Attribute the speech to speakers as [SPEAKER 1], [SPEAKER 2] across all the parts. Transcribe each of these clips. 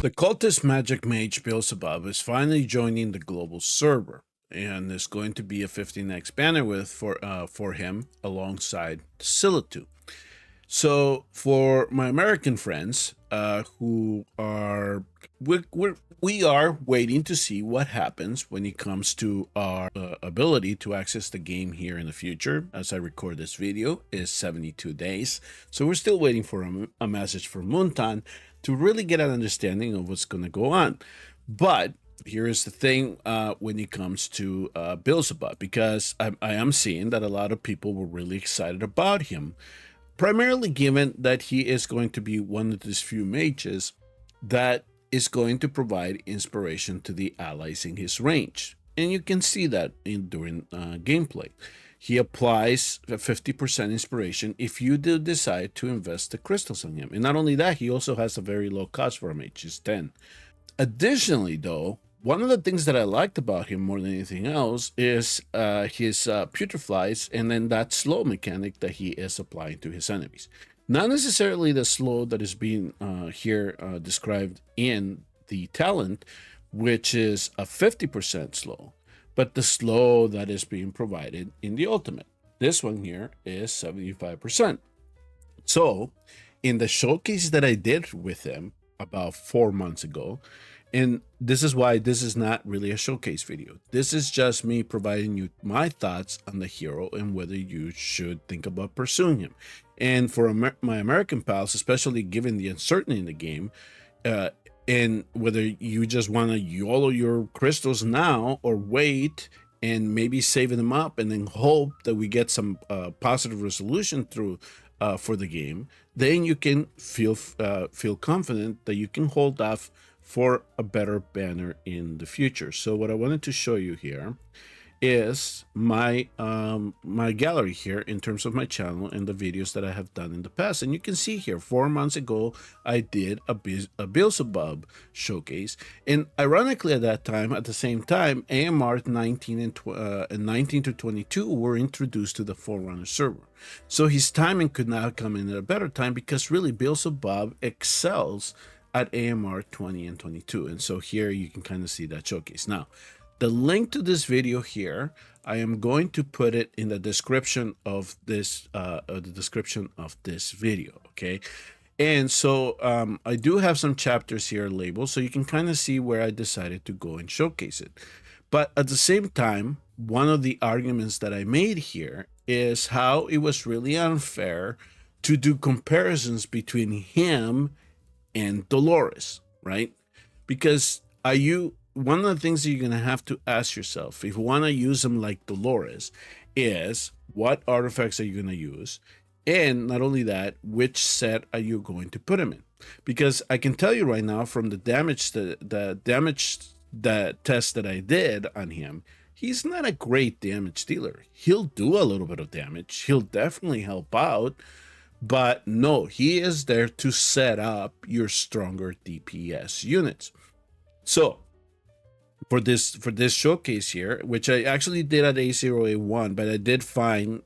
[SPEAKER 1] The cultist magic mage Beelzebub is finally joining the global server, and there's going to be a 15x banner with for him alongside Silitu. So for my American friends who are we are waiting to see what happens when it comes to our ability to access the game here in the future. As I record this video, is 72 days, so we're still waiting for a message from Muntan to really get an understanding of what's going to go on. But here is the thing when it comes to Beelzebub, because I am seeing that a lot of people were really excited about him, primarily given that he is going to be one of these few mages that is going to provide inspiration to the allies in his range. And you can see that during gameplay. He applies a 50% inspiration if you do decide to invest the crystals on him. And not only that, he also has a very low cost for a mage, is 10. Additionally, though, one of the things that I liked about him more than anything else is his putreflies, and then that slow mechanic that he is applying to his enemies. Not necessarily the slow that is being here described in the talent, which is a 50% slow, but the slow that is being provided in the ultimate. This one here is 75%. So in the showcase that I did with him about 4 months ago, and this is why this is not really a showcase video. This is just me providing you my thoughts on the hero and whether you should think about pursuing him. And for my American pals, especially given the uncertainty in the game, and whether you just want to YOLO your crystals now or wait and maybe saving them up and then hope that we get some positive resolution through for the game, then you can feel confident that you can hold off for a better banner in the future. So what I wanted to show you here is my my gallery here in terms of my channel and the videos that I have done in the past. And you can see here 4 months ago I did a Beelzebub showcase, and ironically at that time, at the same time, AMR 19 and 19 to 22 were introduced to the Forerunner server. So his timing could not come in at a better time, because really Beelzebub excels at AMR 20 and 22. And so here you can kind of see that showcase. Now, the link to this video here, I am going to put it in the description of this video, okay? And so I do have some chapters here labeled, so you can kind of see where I decided to go and showcase it. But at the same time, one of the arguments that I made here is how it was really unfair to do comparisons between him and Dolores, right? Because one of the things that you're going to have to ask yourself, if you want to use them like Dolores, is what artifacts are you going to use? And not only that, which set are you going to put him in? Because I can tell you right now, from the damage test that I did on him, he's not a great damage dealer. He'll do a little bit of damage. He'll definitely help out. But no, he is there to set up your stronger DPS units. So for this showcase here, which I actually did at A0, A1, but I did find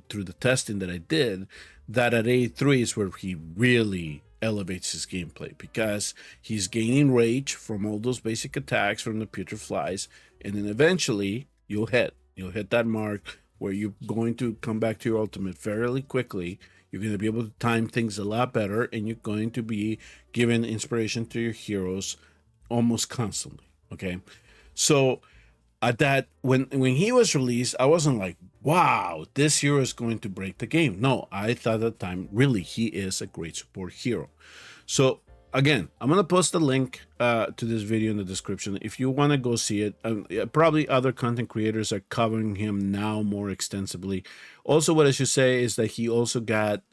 [SPEAKER 1] through the testing that I did, that at A3 is where he really elevates his gameplay, because he's gaining rage from all those basic attacks from the putreflies, and then eventually you'll hit that mark where you're going to come back to your ultimate fairly quickly. You're going to be able to time things a lot better, and you're going to be giving inspiration to your heroes almost constantly, okay? So at that, when he was released, I wasn't like, wow, this hero is going to break the game. No, I thought at the time, really, he is a great support hero. So again, I'm going to post the link to this video in the description if you want to go see it. Probably other content creators are covering him now more extensively. Also, what I should say is that he also got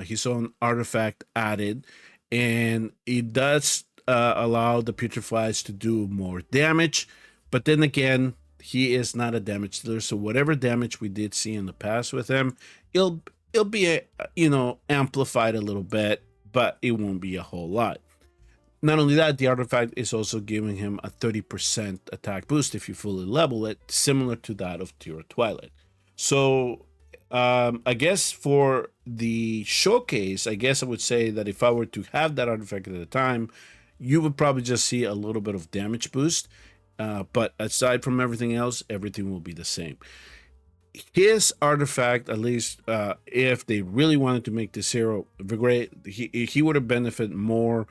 [SPEAKER 1] his own artifact added, and it does allow the putreflies to do more damage. But then again, he is not a damage dealer, so whatever damage we did see in the past with him, it'll be amplified a little bit, but it won't be a whole lot. Not only that, the artifact is also giving him a 30% attack boost if you fully level it, similar to that of Tira Twilight. So I guess for the showcase, I guess I would say that if I were to have that artifact at the time, you would probably just see a little bit of damage boost. But aside from everything else, everything will be the same. His artifact, at least if they really wanted to make this hero great, he would have benefited more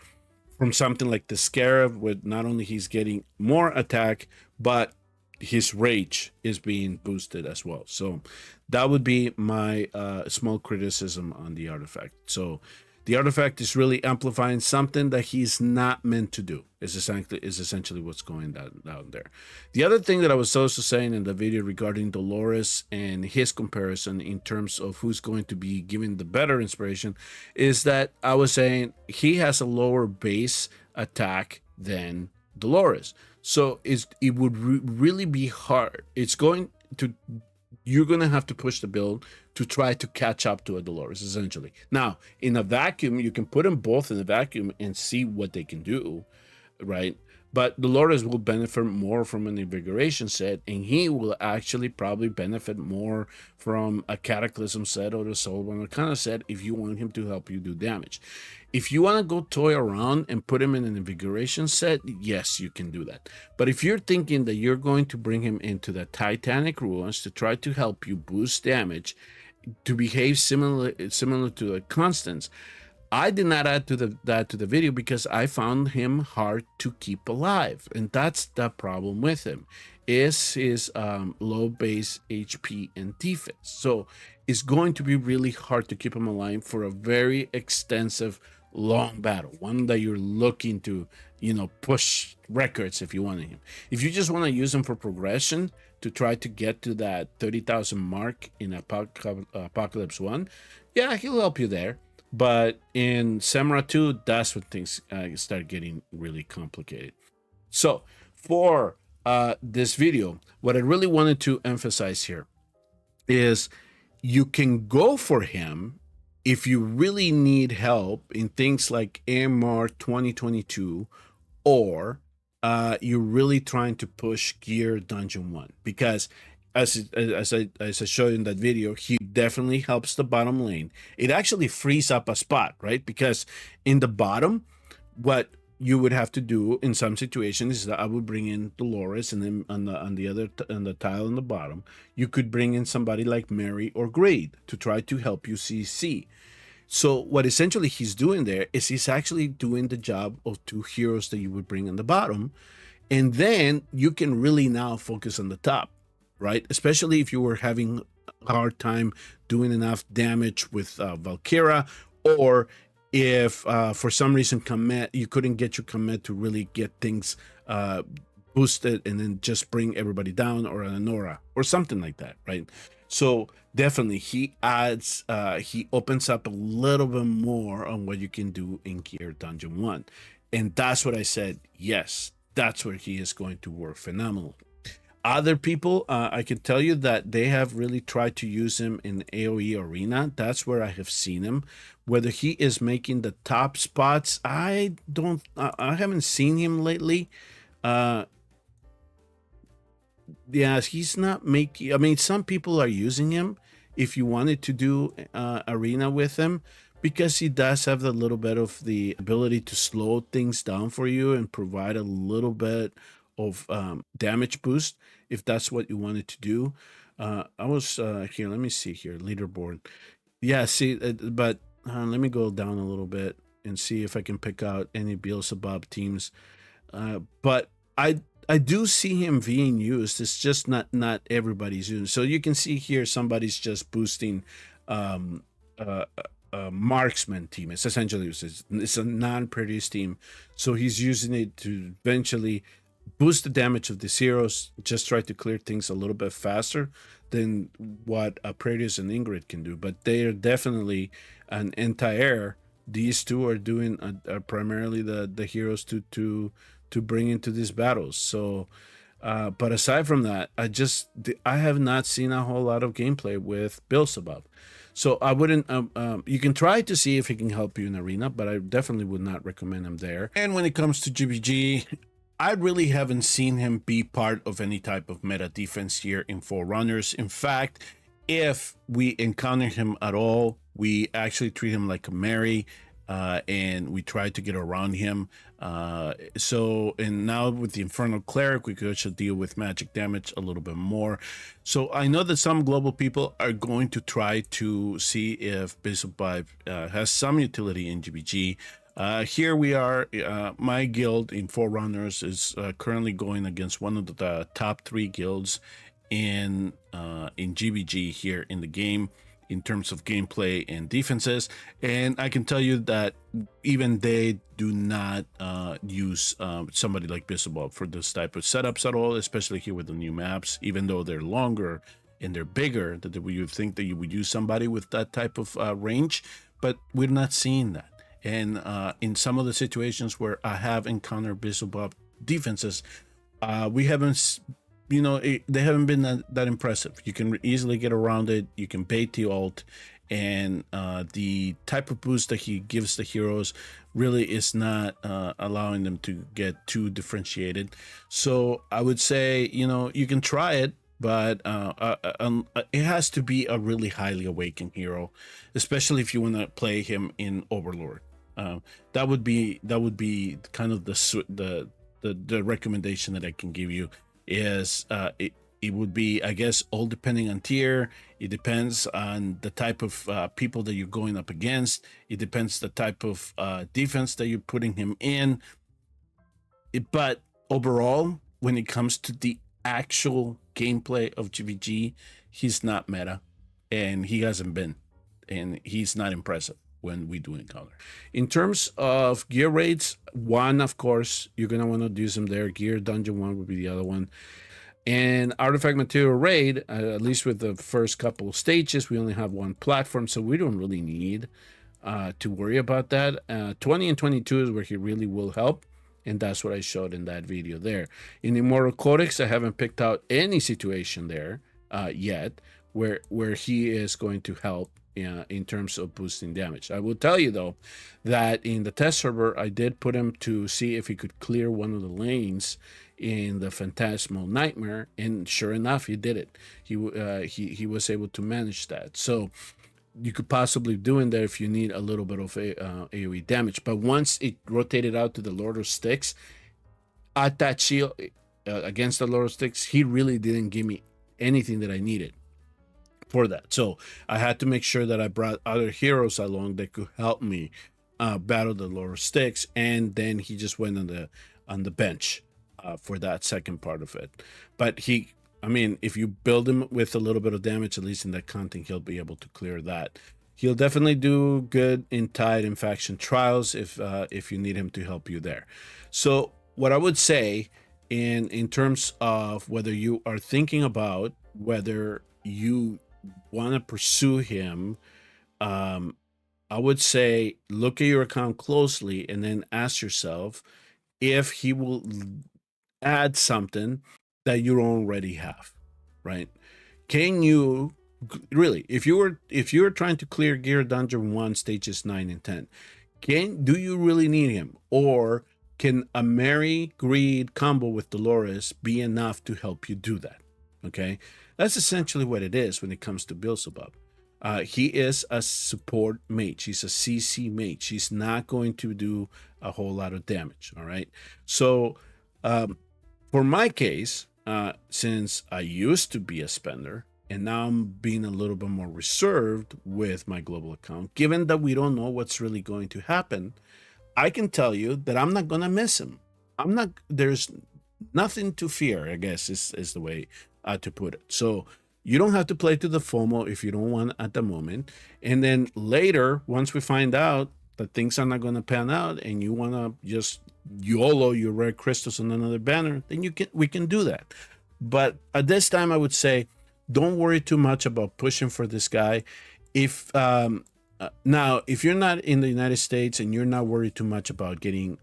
[SPEAKER 1] from something like the Scarab, with not only he's getting more attack, but his rage is being boosted as well. So that would be my small criticism on the artifact. So the artifact is really amplifying something that he's not meant to do. Is essentially what's going down there. The other thing that I was also saying in the video regarding Dolores and his comparison in terms of who's going to be giving the better inspiration is that I was saying he has a lower base attack than Dolores. So it would really be hard. You're going to have to push the build to try to catch up to a Dolores, essentially. Now, in a vacuum, you can put them both in a vacuum and see what they can do, right? But Dolores will benefit more from an invigoration set, and he will actually probably benefit more from a cataclysm set or the soulburner kind of set if you want him to help you do damage. If you want to go toy around and put him in an invigoration set, yes, you can do that. But if you're thinking that you're going to bring him into the Titanic Ruins to try to help you boost damage, to behave similar to a Constance, I did not add that to the video because I found him hard to keep alive, and that's the problem with him, is his low base HP and defense. So it's going to be really hard to keep him alive for a very extensive, long battle, one that you're looking to, push records if you want him. If you just want to use him for progression to try to get to that 30,000 mark in Apocalypse 1, yeah, he'll help you there. But in Samara 2, that's when things start getting really complicated. So for this video, what I really wanted to emphasize here is you can go for him if you really need help in things like AMR 2022, or you're really trying to push Gear Dungeon 1, because as I showed in that video, he definitely helps the bottom lane. It actually frees up a spot, right? Because in the bottom, what you would have to do in some situations is that I would bring in Dolores, and then on the tile on the bottom, you could bring in somebody like Mary or Grade to try to help you CC. So what essentially he's doing there is he's actually doing the job of two heroes that you would bring on the bottom, and then you can really now focus on the top, right? Especially if you were having a hard time doing enough damage with Valkyra, or if for some reason you couldn't get your commit to really get things boosted and then just bring everybody down, or an Anora or something like that, right? So definitely he opens up a little bit more on what you can do in Gear Dungeon 1. And that's what I said, yes, that's where he is going to work phenomenally. Other people, I can tell you that they have really tried to use him in AoE Arena. That's where I have seen him. Whether he is making the top spots, I haven't seen him lately. Yeah, he's not making, I mean, some people are using him if you wanted to do Arena with him, because he does have a little bit of the ability to slow things down for you and provide a little bit of damage boost if that's what you wanted to do. I was here, let me see here, leaderboard. Yeah, see, but let me go down a little bit and see if I can pick out any Beelzebub teams. But I do see him being used. It's just not everybody's used. So you can see here somebody's just boosting marksman team. It's essentially it's a non-produce team, so he's using it to eventually boost the damage of these heroes, just try to clear things a little bit faster than what a Proteus and Ingrid can do. But they are definitely an anti-air. These two are doing primarily the heroes to bring into these battles. So but aside from that, I have not seen a whole lot of gameplay with Beelzebub. So I wouldn't you can try to see if he can help you in Arena, but I definitely would not recommend him there. And when it comes to GvG, I really haven't seen him be part of any type of meta defense here in Forerunners. In fact, if we encounter him at all, we actually treat him like a Mary, and we tried to get around him. And now with the Infernal Cleric, we could actually deal with magic damage a little bit more. So I know that some global people are going to try to see if Beelzebub has some utility in GvG. Here we are. My guild in Forerunners is currently going against one of the top 3 guilds in GvG here in the game in terms of gameplay and defenses, and I can tell you that even they do not use somebody like Beelzebub for this type of setups at all, especially here with the new maps. Even though they're longer and they're bigger, that you would think that you would use somebody with that type of range, but we're not seeing that. And in some of the situations where I have encountered Beelzebub defenses, we haven't, they haven't been that impressive. You can easily get around it. You can bait the ult, and the type of boost that he gives the heroes really is not allowing them to get too differentiated. So I would say, you can try it, but it has to be a really highly awakened hero, especially if you want to play him in Overlord. That would be kind of the recommendation that I can give you. Is it would be, I guess, all depending on tier. It depends on the type of people that you're going up against. It depends the type of defense that you're putting him in. But overall, when it comes to the actual gameplay of GvG, he's not meta, and he hasn't been, and he's not impressive when we do encounter. In terms of gear raids, 1, of course, you're going to want to use them there. Gear Dungeon 1 would be the other one. And Artifact Material Raid, at least with the first couple of stages, we only have 1 platform, so we don't really need to worry about that. 20 and 22 is where he really will help, and that's what I showed in that video there. In Immortal Codex, I haven't picked out any situation there yet where he is going to help in terms of boosting damage. I will tell you though that in the test server, I did put him to see if he could clear one of the lanes in the Phantasmal Nightmare, and sure enough, he did it. He was able to manage that. So you could possibly do in there if you need a little bit of AoE damage. But once it rotated out to the Lord of Sticks, at that shield against the Lord of Sticks, he really didn't give me anything that I needed for that. So I had to make sure that I brought other heroes along that could help me battle the Lord of Sticks, and then he just went on the bench for that second part of it. But if you build him with a little bit of damage, at least in that content, he'll be able to clear that. He'll definitely do good in Tide and Faction Trials if you need him to help you there. So what I would say in terms of whether you are thinking about whether you want to pursue him, I would say look at your account closely and then ask yourself if he will add something that you already have, right? Can you really, if you're trying to clear Gear Dungeon 1 stages 9 and 10, do you really need him? Or can a Merry Greed combo with Dolores be enough to help you do that? Okay, that's essentially what it is when it comes to Beelzebub. He is a support mage. He's a CC mage. He's not going to do a whole lot of damage. All right. So for my case, since I used to be a spender and now I'm being a little bit more reserved with my global account, given that we don't know what's really going to happen, I can tell you that I'm not going to miss him. There's nothing to fear, I guess is the way to put it. So you don't have to play to the FOMO if you don't want at the moment. And then later, once we find out that things are not going to pan out and you want to just YOLO your rare crystals on another banner, then we can do that. But at this time, I would say don't worry too much about pushing for this guy. Now, if you're not in the United States and you're not worried too much about getting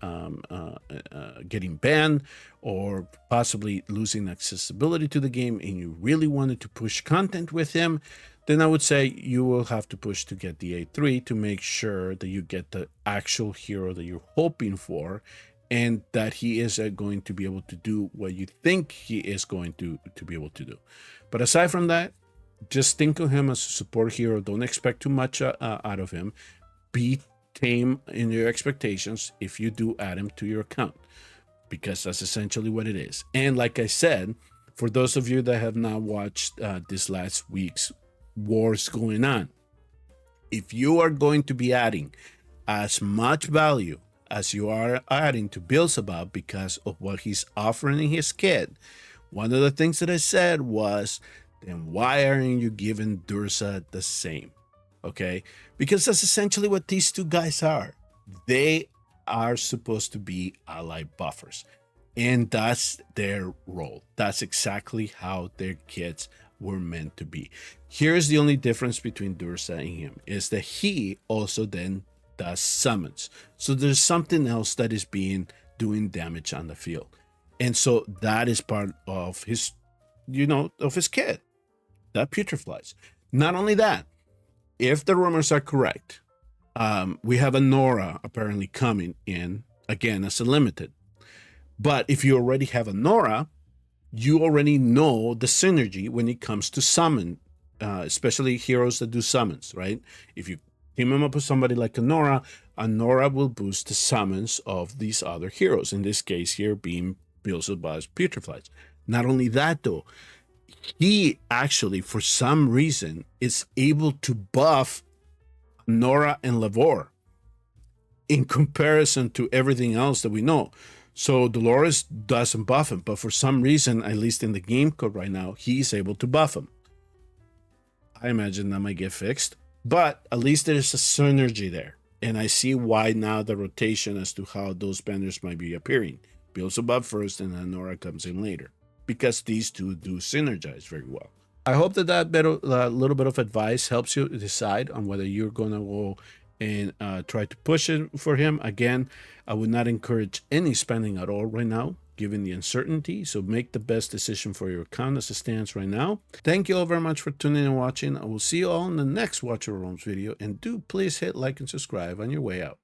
[SPEAKER 1] banned or possibly losing accessibility to the game, and you really wanted to push content with him, then I would say you will have to push to get the A3 to make sure that you get the actual hero that you're hoping for, and that he is going to be able to do what you think he is going to be able to do. But aside from that, just think of him as a support hero. Don't expect too much out of him. Be tame in your expectations if you do add him to your account, because that's essentially what it is. And like I said, for those of you that have not watched this last week's wars going on, if you are going to be adding as much value as you are adding to Beelzebub because of what he's offering in his kit, one of the things that I said was, then why aren't you giving Dursa the same? Okay, because that's essentially what these two guys are. They are supposed to be ally buffers, and that's their role. That's exactly how their kits were meant to be. Here's the only difference between Dursa and him, is that he also then does summons. So there's something else that is doing damage on the field. And so that is part of his, of his kit, that Putreflies. Not only that, if the rumors are correct, we have a Nora apparently coming in again as a limited. But if you already have a Nora, you already know the synergy when it comes to summon, especially heroes that do summons, right? If you team him up with somebody like a Nora will boost the summons of these other heroes. In this case here being Beelzebub's Putreflies. Not only that though, he actually, for some reason, is able to buff Nora and Lavore in comparison to everything else that we know. So Dolores doesn't buff him, but for some reason, at least in the game code right now, he's able to buff him. I imagine that might get fixed, but at least there's a synergy there. And I see why now the rotation as to how those banners might be appearing. Beelzebub first and then Nora comes in later, because these two do synergize very well. I hope that little bit of advice helps you decide on whether you're going to go and try to push it for him. Again, I would not encourage any spending at all right now, given the uncertainty. So make the best decision for your account as it stands right now. Thank you all very much for tuning and watching. I will see you all in the next Watch Your Realms video. And do please hit like and subscribe on your way out.